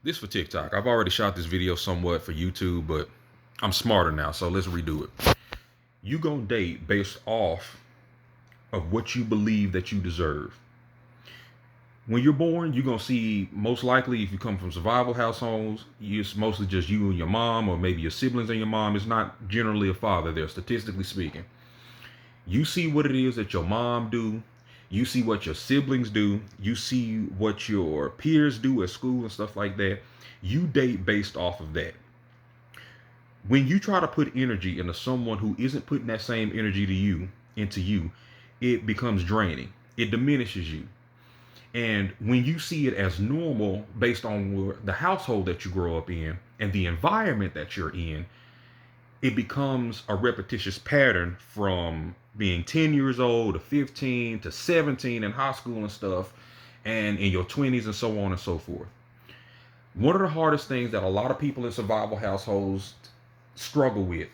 This for TikTok. I've already shot this video somewhat for YouTube, but I'm smarter now, so let's redo it. You gonna date based off of what you believe that you deserve. When you're born, you're gonna see most likely if you come from survival households, it's mostly just you and your mom, or maybe your siblings and your mom. It's not generally a father there, statistically speaking. You see what it is that your mom do. You see what your siblings do. You see what your peers do at school and stuff like that. You date based off of that. When you try to put energy into someone who isn't putting that same energy to you into you, it becomes draining. It diminishes you. And when you see it as normal based on the household that you grow up in and the environment that you're in, it becomes a repetitious pattern from being 10 years old to 15 to 17 in high school and stuff, and in your 20s and so on and so forth. One of the hardest things that a lot of people in survival households struggle with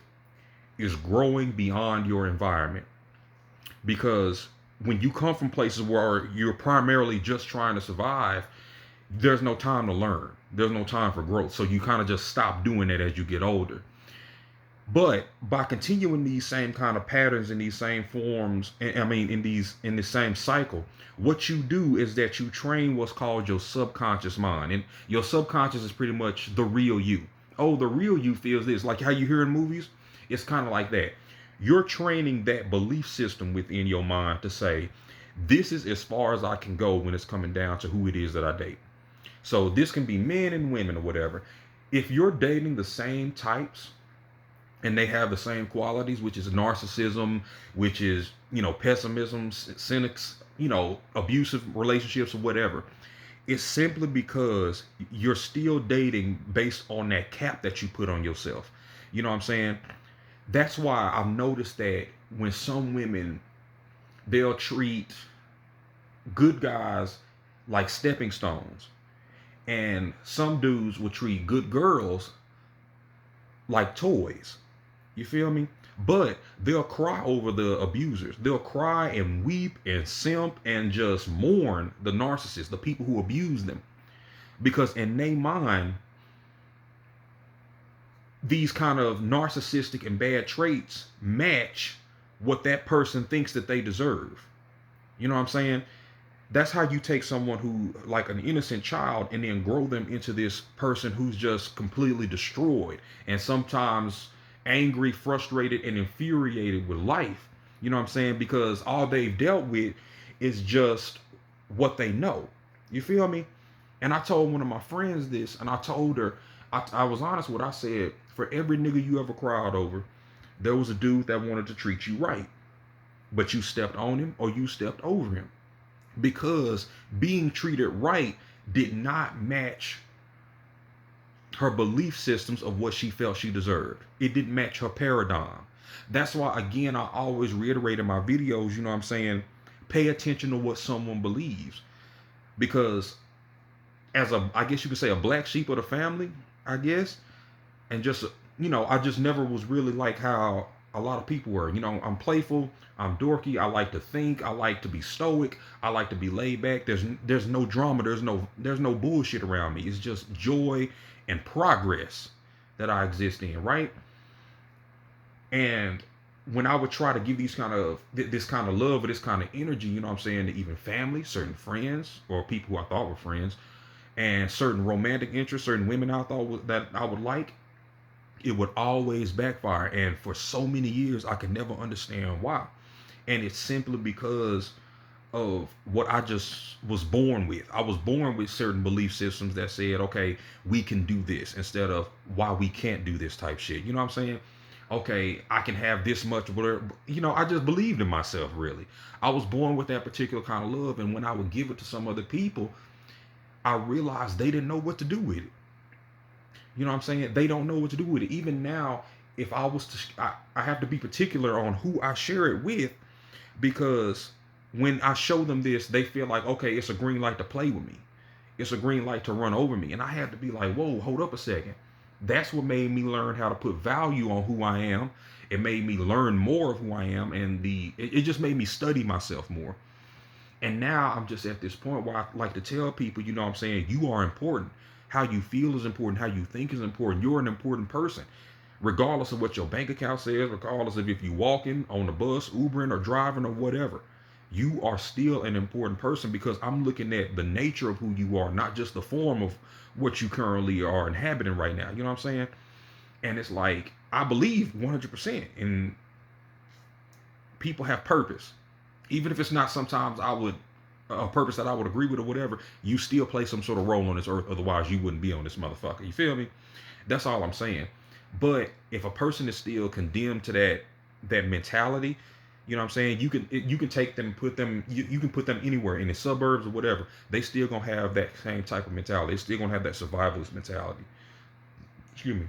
is growing beyond your environment, because when you come from places where you're primarily just trying to survive, there's no time to learn, there's no time for growth, so you kind of just stop doing it as you get older. But by continuing these same kind of patterns in these same forms, I mean, in this same cycle, what you do is that you train what's called your subconscious mind, and your subconscious is pretty much the real you. Oh, the real you feels this, like how you hear in movies. It's kind of like that. You're training that belief system within your mind to say, this is as far as I can go when it's coming down to who it is that I date. So this can be men and women or whatever. If you're dating the same types and they have the same qualities, which is narcissism, which is, pessimism, cynics, abusive relationships or whatever, it's simply because you're still dating based on that cap that you put on yourself. You know what I'm saying? That's why I've noticed that when some women, they'll treat good guys like stepping stones, and some dudes will treat good girls like toys. You feel me? But they'll cry over the abusers. They'll cry and weep and simp and just mourn the narcissists, the people who abuse them. Because in their mind, these kind of narcissistic and bad traits match what that person thinks that they deserve. You know what I'm saying? That's how you take someone who, like an innocent child, and then grow them into this person who's just completely destroyed and sometimes angry, frustrated, and infuriated with life. You know what I'm saying? Because all they've dealt with is just what they know. You feel me? And I told one of my friends this, and I told her, I was honest with her. I said, for every nigga you ever cried over, there was a dude that wanted to treat you right, but you stepped on him or you stepped over him, because being treated right did not match her belief systems of what she felt she deserved. It didn't match her paradigm. That's why, again, I always reiterate in my videos, you know what I'm saying, pay attention to what someone believes. Because as I guess you could say, a black sheep of the family, I guess, and just, I just never was really like how a lot of people were. I'm playful, I'm dorky, I like to think, I like to be stoic, I like to be laid back. There's no drama, there's no bullshit around me. It's just joy and progress that I exist in, right? And when I would try to give this kind of love or this kind of energy, you know what I'm saying, to even family, certain friends, or people who I thought were friends, and certain romantic interests, certain women I thought that I would like, it would always backfire. And for so many years, I could never understand why. And it's simply because of what I just was born with. I was born with certain belief systems that said, okay, we can do this, instead of why we can't do this type shit. You know what I'm saying? Okay, I can have this much, whatever. I just believed in myself, really. I was born with that particular kind of love. And when I would give it to some other people, I realized they didn't know what to do with it. You know what I'm saying? They don't know what to do with it. Even now, if I was to, I have to be particular on who I share it with, because when I show them this, they feel like, okay, it's a green light to play with me. It's a green light to run over me. And I had to be like, whoa, hold up a second. That's what made me learn how to put value on who I am. It made me learn more of who I am. And it just made me study myself more. And now I'm just at this point where I like to tell people, you know what I'm saying, you are important. How you feel is important. How you think is important. You're an important person. Regardless of what your bank account says, regardless of if you walking on the bus, Ubering, or driving, or whatever, you are still an important person, because I'm looking at the nature of who you are, not just the form of what you currently are inhabiting right now. You know what I'm saying? And it's like, I believe 100% in people have purpose. Even if it's not sometimes I would a purpose that I would agree with or whatever, you still play some sort of role on this earth. Otherwise, you wouldn't be on this motherfucker. You feel me? That's all I'm saying. But if a person is still condemned to that mentality, you know what I'm saying? You can take them, put them, you can put them anywhere in the suburbs or whatever. They still gonna have that same type of mentality. They still gonna have that survivalist mentality. Excuse me.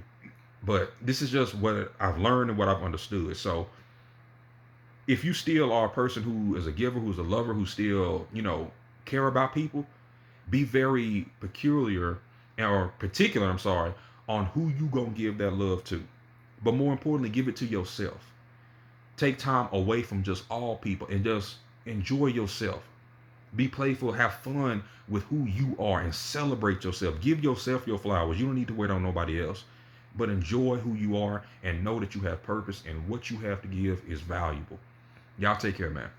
But this is just what I've learned and what I've understood. So if you still are a person who is a giver, who's a lover, who still, care about people, be very peculiar, or particular, I'm sorry, on who you gonna give that love to. But more importantly, give it to yourself. Take time away from just all people and just enjoy yourself. Be playful, have fun with who you are, and celebrate yourself. Give yourself your flowers. You don't need to wait on nobody else. But enjoy who you are and know that you have purpose, and what you have to give is valuable. Y'all take care, man.